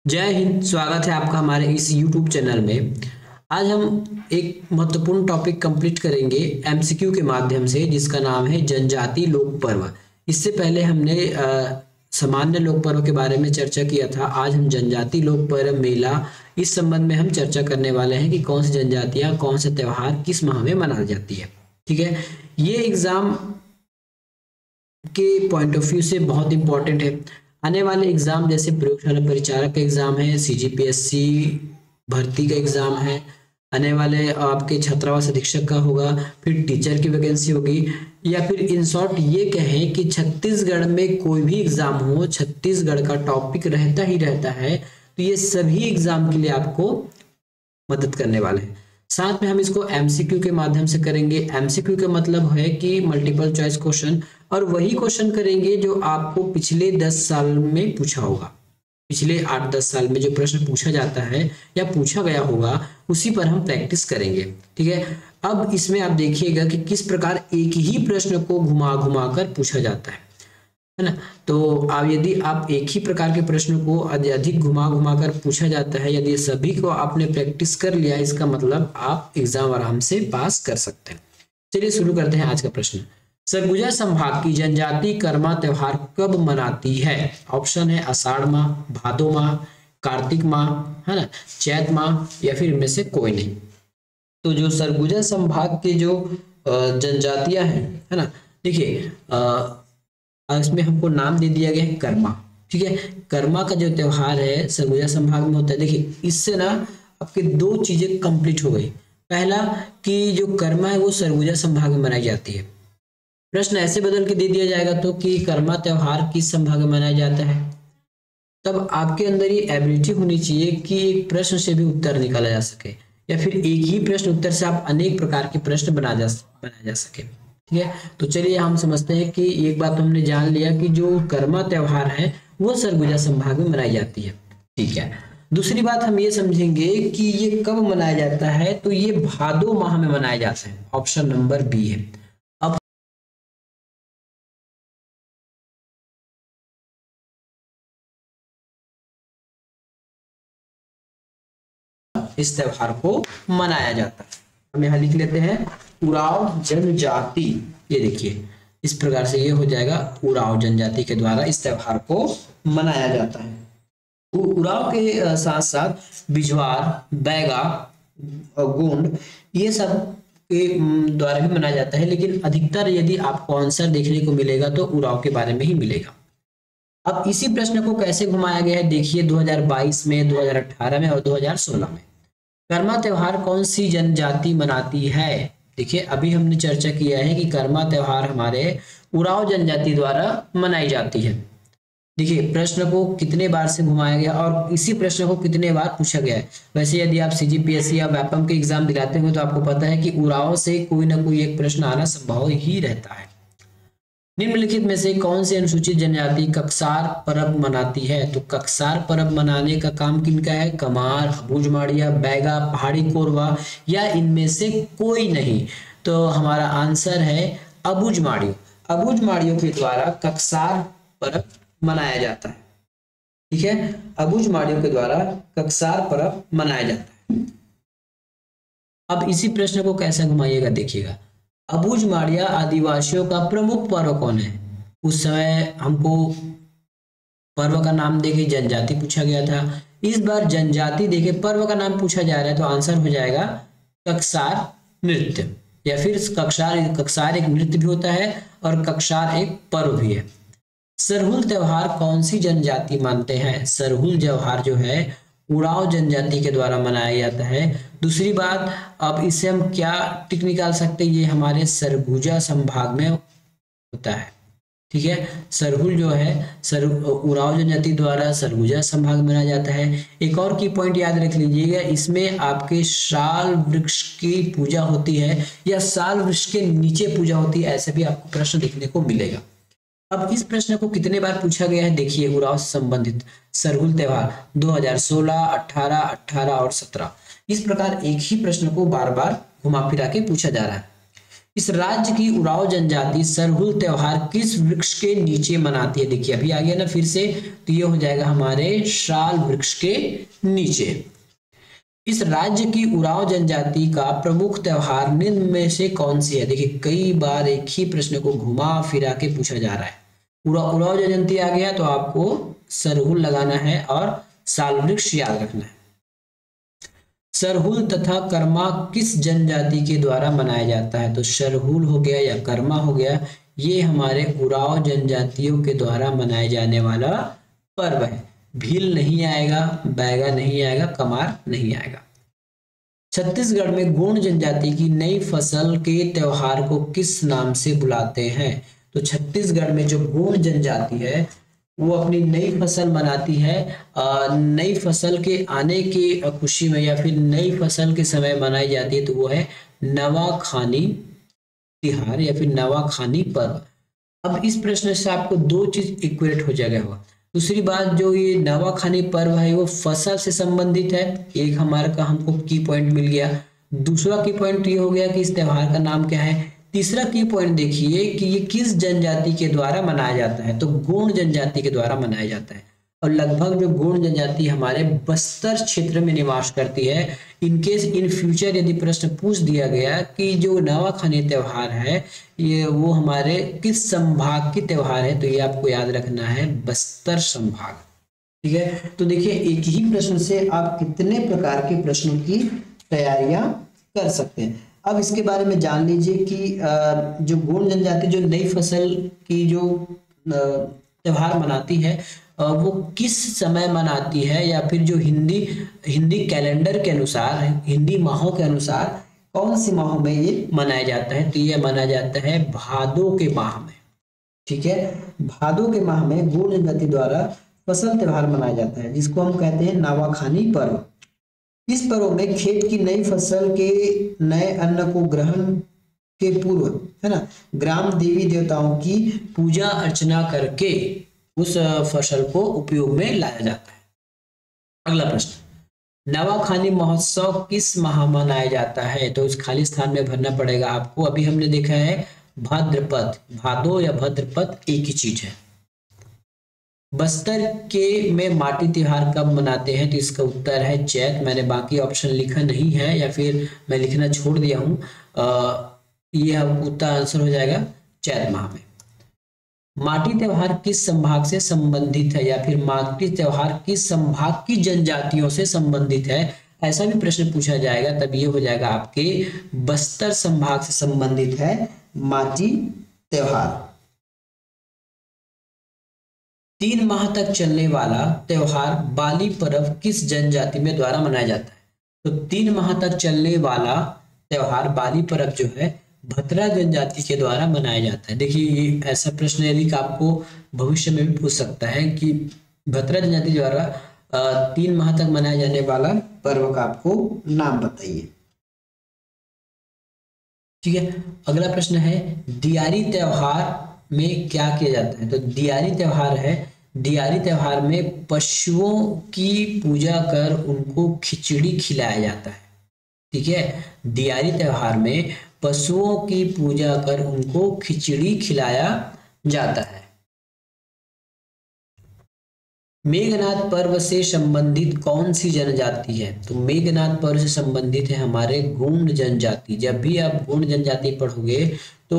जय हिंद। स्वागत है आपका हमारे इस YouTube चैनल में। आज हम एक महत्वपूर्ण टॉपिक कंप्लीट करेंगे एमसीक्यू के माध्यम से, जिसका नाम है जनजाति लोक पर्व। इससे पहले हमने सामान्य लोक पर्व के बारे में चर्चा किया था। आज हम जनजाति लोक पर्व मेला, इस संबंध में हम चर्चा करने वाले हैं कि कौन सी जनजातियां, कौन से त्योहार किस माह में मनाई जाती है। ठीक है, ये एग्जाम के पॉइंट ऑफ व्यू से बहुत इंपॉर्टेंट है। आने वाले एग्जाम जैसे प्रयोगशाला परिचारक का एग्जाम है, सीजीपीएससी भर्ती का एग्जाम है, आने वाले आपके छात्रावास अधीक्षक का होगा, फिर टीचर की वैकेंसी होगी, या फिर इन शॉर्ट ये कहें कि छत्तीसगढ़ में कोई भी एग्जाम हो, छत्तीसगढ़ का टॉपिक रहता ही रहता है। तो ये सभी एग्जाम के लिए आपको मदद करने वाले हैं। साथ में हम इसको एमसीक्यू के माध्यम से करेंगे। एमसीक्यू का मतलब है कि मल्टीपल चॉइस क्वेश्चन, और वही क्वेश्चन करेंगे जो आपको पिछले 10 साल में पूछा होगा। पिछले 8-10 साल में जो प्रश्न पूछा जाता है या पूछा गया होगा, उसी पर हम प्रैक्टिस करेंगे। ठीक है, अब इसमें आप देखिएगा कि किस प्रकार एक ही प्रश्न को घुमा घुमा कर पूछा जाता है ना। तो अब यदि आप एक ही प्रकार के प्रश्न को अधिक घुमा घुमा कर पूछा जाता है, यदि सभी को आपने प्रैक्टिस कर लिया, इसका मतलब आप एग्जाम आराम से पास कर सकते हैं। चलिए शुरू करते हैं आज का प्रश्न। सरगुजा संभाग की जनजाति कर्मा त्योहार कब मनाती है? ऑप्शन है आषाढ़ माह, भादो माह, कार्तिक माह, है ना, चैत माह, या फिर इनमें से कोई नहीं। तो जो सरगुजा संभाग के जो जनजातियां हैं, है ना, देखिए इसमें हमको नाम दे दिया गया है कर्मा। ठीक है, कर्मा का जो त्योहार है सरगुजा संभाग में होता है। देखिए इससे ना आपके दो चीजें कंप्लीट हो गई। पहला कि जो कर्मा है वो सरगुजा संभाग में मनाई जाती है। प्रश्न ऐसे बदल के दे दिया जाएगा तो कि कर्मा त्योहार किस संभाग में मनाया जाता है, तब आपके अंदर ये एबिलिटी होनी चाहिए कि एक प्रश्न से भी उत्तर निकाला जा सके, या फिर एक ही प्रश्न उत्तर से आप अनेक प्रकार के प्रश्न बनाया जा सके। ठीक है, तो चलिए हम समझते हैं कि एक बात तो हमने जान लिया कि जो कर्मा त्योहार है वो सरगुजा संभाग में मनाई जाती है। ठीक है, दूसरी बात हम ये समझेंगे कि ये कब मनाया जाता है, तो ये भादो माह में मनाया जाता है। ऑप्शन नंबर बी है। अब इस त्योहार को मनाया जाता है, हम यहाँ लिख लेते हैं उरांव जनजाति। ये देखिए इस प्रकार से ये हो जाएगा, उरांव जनजाति के द्वारा इस त्योहार को मनाया जाता है। उरांव के साथ साथ बिजवार, बैगा, गोंड, ये सब के द्वारा भी मनाया जाता है, लेकिन अधिकतर यदि आपको आंसर देखने को मिलेगा तो उरांव के बारे में ही मिलेगा। अब इसी प्रश्न को कैसे घुमाया गया है, देखिए 2022 में, 2018 में और 2016 में। कर्मा त्योहार कौन सी जनजाति मनाती है? देखिए अभी हमने चर्चा किया है कि कर्मा त्योहार हमारे उरांव जनजाति द्वारा मनाई जाती है। देखिए प्रश्न को कितने बार से घुमाया गया और इसी प्रश्न को कितने बार पूछा गया है। वैसे यदि आप सीजीपीएससी या व्यापम के एग्जाम दिलाते हो तो आपको पता है कि उरांव से कोई ना कोई एक प्रश्न आना संभव ही रहता है। निम्नलिखित में से कौन सी अनुसूचित जनजाति ककसार पर्व मनाती है? तो ककसार पर्व मनाने का काम किनका है? कमार, अबूझमाड़िया, बैगा, पहाड़ी कोरवा, या इनमें से कोई नहीं? तो हमारा आंसर है अबूझमाड़ियों। अबूझमाड़ियों के द्वारा ककसार पर्व मनाया जाता है। ठीक है, अबूझमाड़ियों के द्वारा ककसार पर्व मनाया जाता है। अब इसी प्रश्न को कैसे घुमाइएगा, देखिएगा अबूझमाड़िया आदिवासियों का प्रमुख पर्व कौन है? उस समय हमको पर्व का नाम देके जनजाति पूछा गया था, इस बार जनजाति देके पर्व का नाम पूछा जा रहा है, तो आंसर हो जाएगा ककसार नृत्य, या फिर ककसार एक नृत्य भी होता है और ककसार एक पर्व भी है। सरहुल त्योहार कौन सी जनजाति मानते हैं? सरहुल त्योहार जो है उरांव जनजाति के द्वारा मनाया जाता है। दूसरी बात, अब इससे हम क्या टिक निकाल सकते हैं, ये हमारे सरगुजा संभाग में होता है। ठीक है, सरहुल जो है उरांव जनजाति द्वारा सरगुजा संभाग में मनाया जाता है। एक और की पॉइंट याद रख लीजिएगा, इसमें आपके साल वृक्ष की पूजा होती है या साल वृक्ष के नीचे पूजा होती है, ऐसे भी आपको प्रश्न देखने को मिलेगा। अब इस प्रश्न को कितने बार पूछा गया है, देखिए उरांव से संबंधित सरहुल त्योहार 2016, 18, 18 और 17। इस प्रकार एक ही प्रश्न को बार बार घुमा फिरा के पूछा जा रहा है। इस राज्य की उरांव जनजाति सरहुल त्योहार किस वृक्ष के नीचे मनाती है? देखिए अभी आ गया ना फिर से, तो ये हो जाएगा हमारे शाल वृक्ष के नीचे। इस राज्य की उरांव जनजाति का प्रमुख त्योहार निम्न में से कौन सी है? देखिए कई बार एक ही प्रश्न को घुमा फिरा के पूछा जा रहा है। उरांव जनजाति आ गया तो आपको सरहुल लगाना है और साल वृक्ष याद रखना है। सरहुल तथा कर्मा किस जनजाति के द्वारा मनाया जाता है? तो सरहुल हो गया या कर्मा हो गया, ये हमारे उरांव जनजातियों के द्वारा मनाए जाने वाला पर्व है। भील नहीं आएगा, बैगा नहीं आएगा, कमार नहीं आएगा। छत्तीसगढ़ में गोंड जनजाति की नई फसल के त्योहार को किस नाम से बुलाते हैं? तो छत्तीसगढ़ में जो गोंड जनजाति है वो अपनी नई फसल मनाती है। नई फसल के आने की खुशी में या फिर नई फसल के समय मनाई जाती है, तो वो है नवाखानी तिहार या फिर नवाखानी पर्व। अब इस प्रश्न से आपको दो चीज इक्वेट हो जाएगा। हुआ दूसरी बात, जो ये नवाखानी पर्व है वो फसल से संबंधित है, एक हमारे का हमको की पॉइंट मिल गया। दूसरा की पॉइंट ये हो गया कि इस त्योहार का नाम क्या है। तीसरा की पॉइंट देखिए कि ये किस जनजाति के द्वारा मनाया जाता है, तो गोंड जनजाति के द्वारा मनाया जाता है। और लगभग जो गोंड जनजाति हमारे बस्तर क्षेत्र में निवास करती है। इनकेस इन फ्यूचर यदि प्रश्न पूछ दिया गया कि जो नवाखानी त्योहार है ये वो हमारे किस संभाग की त्योहार है, तो ये आपको याद रखना है बस्तर संभाग। ठीक है, तो देखिए एक ही प्रश्न से आप कितने प्रकार के प्रश्नों की तैयारियां कर सकते हैं। अब इसके बारे में जान लीजिए कि जो गोंड जनजाति जो नई फसल की जो त्योहार मनाती है वो किस समय मनाती है, या फिर जो हिंदी कैलेंडर के अनुसार, हिंदी माहों के अनुसार कौन सी माह में ये मनाया जाता है? तो ये मनाया जाता है भादों के माह में। ठीक है, भादों के माह में गोंड जनजाति द्वारा फसल त्योहार मनाया जाता है, जिसको हम कहते हैं नवाखानी पर्व। इस पर्व में खेत की नई फसल के नए अन्न को ग्रहण के पूर्व, है ना, ग्राम देवी देवताओं की पूजा अर्चना करके उस फसल को उपयोग में लाया जाता है। अगला प्रश्न, नवाखानी महोत्सव किस माह मनाया जाता है? तो इस खाली स्थान में भरना पड़ेगा आपको। अभी हमने देखा है भाद्रपद, भादो या भाद्रपद एक ही चीज है। बस्तर के में माटी त्योहार कब मनाते हैं? तो इसका उत्तर है चैत। मैंने बाकी ऑप्शन लिखा नहीं है या फिर मैं लिखना छोड़ दिया हूँ। ये उत्तर आंसर हो जाएगा चैत माह में। माटी त्योहार किस संभाग से संबंधित है, या फिर माटी त्योहार किस संभाग की जनजातियों से संबंधित है? ऐसा भी प्रश्न पूछा जाएगा, तब ये हो जाएगा आपके बस्तर संभाग से संबंधित है माटी त्योहार। 3 माह तक चलने वाला त्योहार बाली पर्व किस जनजाति में द्वारा मनाया जाता है? तो 3 माह तक चलने वाला त्योहार बाली पर्व जो है भतरा जनजाति के द्वारा मनाया जाता है। देखिए ये ऐसा प्रश्न यदि आपको भविष्य में भी पूछ सकता है कि भतरा जनजाति द्वारा 3 माह तक मनाया जाने वाला पर्व का आपको नाम बताइए। ठीक है, अगला प्रश्न है दियारी त्योहार में क्या किया जाता है? तो दियारी त्योहार है, दियारी त्योहार में पशुओं की पूजा कर उनको खिचड़ी खिलाया जाता है। ठीक है, दियारी त्योहार में पशुओं की पूजा कर उनको खिचड़ी खिलाया जाता है। मेघनाद पर्व से संबंधित कौन सी जनजाति है? तो मेघनाद पर्व से संबंधित है हमारे गोंड जनजाति। जब भी आप गोंड जनजाति पढ़ोगे तो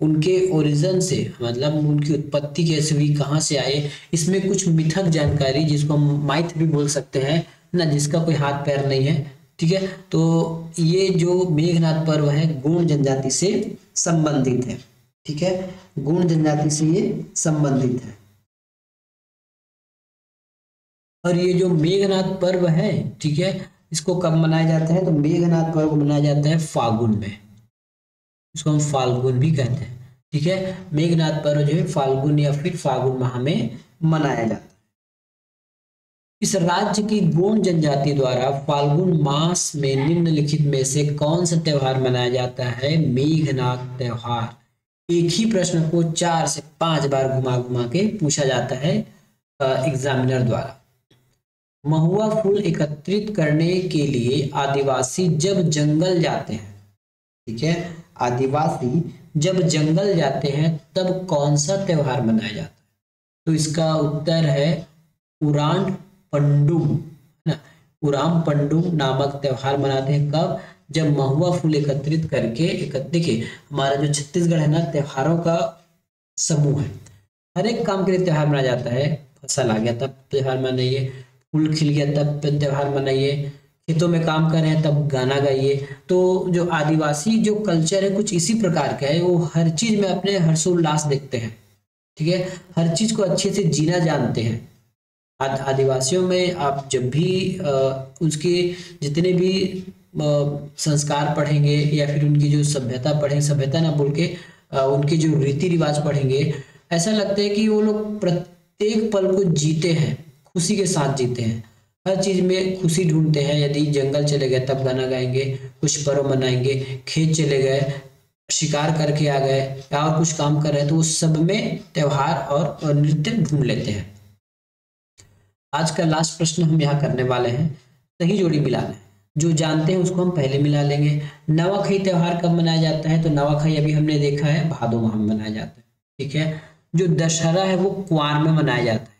उनके ओरिजिन से, मतलब उनकी उत्पत्ति कैसे हुई, कहाँ से आए, इसमें कुछ मिथक जानकारी जिसको हम माइथ भी बोल सकते हैं ना, जिसका कोई हाथ पैर नहीं है। ठीक है, तो ये जो मेघनाद पर्व है गोंड जनजाति से संबंधित है। ठीक है, गोंड जनजाति से ये संबंधित है। और ये जो मेघनाद पर्व है, ठीक है, इसको कब मनाया जाता है? तो मेघनाद पर्व मनाया जाता है फाल्गुन में, इसको हम फाल्गुन भी कहते हैं। ठीक है, मेघनाद पर्व जो है फाल्गुन या फिर फाल्गुन माह में मनाया जाता है। इस राज्य की गोंड जनजाति द्वारा फाल्गुन मास में निम्नलिखित में से कौन सा त्योहार मनाया जाता है? मेघनाद त्योहार। एक ही प्रश्न को 4 से 5 बार घुमा घुमा के पूछा जाता है एग्जामिनर द्वारा। महुआ फूल एकत्रित करने के लिए आदिवासी जब जंगल जाते हैं, ठीक है, आदिवासी जब जंगल जाते हैं तब कौन सा त्योहार मनाया जाता है? तो इसका उत्तर है उरान पंडुम, है ना। उराम पंडुम नामक त्योहार मनाते हैं कब? जब महुआ फूल एकत्रित करके देखिए हमारा जो छत्तीसगढ़ है ना, त्योहारों का समूह है। हर एक काम के लिए त्योहार मनाया जाता है। फसल आ गया तब त्योहार मनाइए, फूल खिल गया तब त्योहार मनाइए, खेतों में काम कर रहे हैं तब गाना गाइए। तो जो आदिवासी जो कल्चर है कुछ इसी प्रकार का है, वो हर चीज में अपने हर्षोल्लास देखते हैं, ठीक है, हर चीज को अच्छे से जीना जानते हैं। आदिवासियों में आप जब भी उसके जितने भी संस्कार पढ़ेंगे या फिर उनकी जो सभ्यता पढ़ेंगे, सभ्यता ना बोल के उनके जो रीति रिवाज पढ़ेंगे, ऐसा लगता है कि वो लोग प्रत्येक पल को जीते हैं, खुशी के साथ जीते हैं, हर चीज में खुशी ढूंढते हैं। यदि जंगल चले गए तब गाना गाएंगे, कुछ पर्व मनाएंगे, खेत चले गए, शिकार करके आ गए या और कुछ काम कर रहे हैं तो उस सब में त्योहार और नृत्य ढूंढ लेते हैं। आज का लास्ट प्रश्न हम यहाँ करने वाले हैं, सही जोड़ी मिलाना है। जो जानते हैं उसको हम पहले मिला लेंगे। नवाखाई त्योहार कब मनाया जाता है? तो नवाखाई अभी हमने देखा है भादो माह में मनाया जाता है, ठीक है। जो दशहरा है वो कुंवार में मनाया जाता है।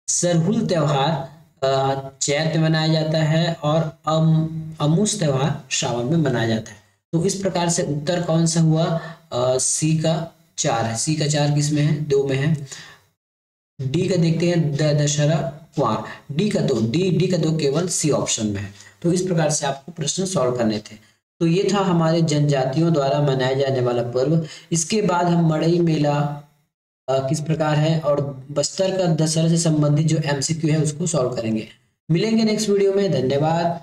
सरहुल त्योहार चैत में मनाया जाता है और अमूस त्योहार श्रावण में मनाया जाता है। तो इस प्रकार से उत्तर कौन सा हुआ? सी का 4 है। सी का 4 किस में है? 2 में है। डी का देखते हैं दशहरा कुंवार, डी का 2, डी का 2 केवल सी ऑप्शन में है। तो इस प्रकार से आपको प्रश्न सॉल्व करने थे। तो ये था हमारे जनजातियों द्वारा मनाया जाने वाला पर्व। इसके बाद हम मड़ई मेला किस प्रकार है और बस्तर का दशहरा से संबंधित जो एमसीक्यू है उसको सॉल्व करेंगे। मिलेंगे नेक्स्ट वीडियो में। धन्यवाद।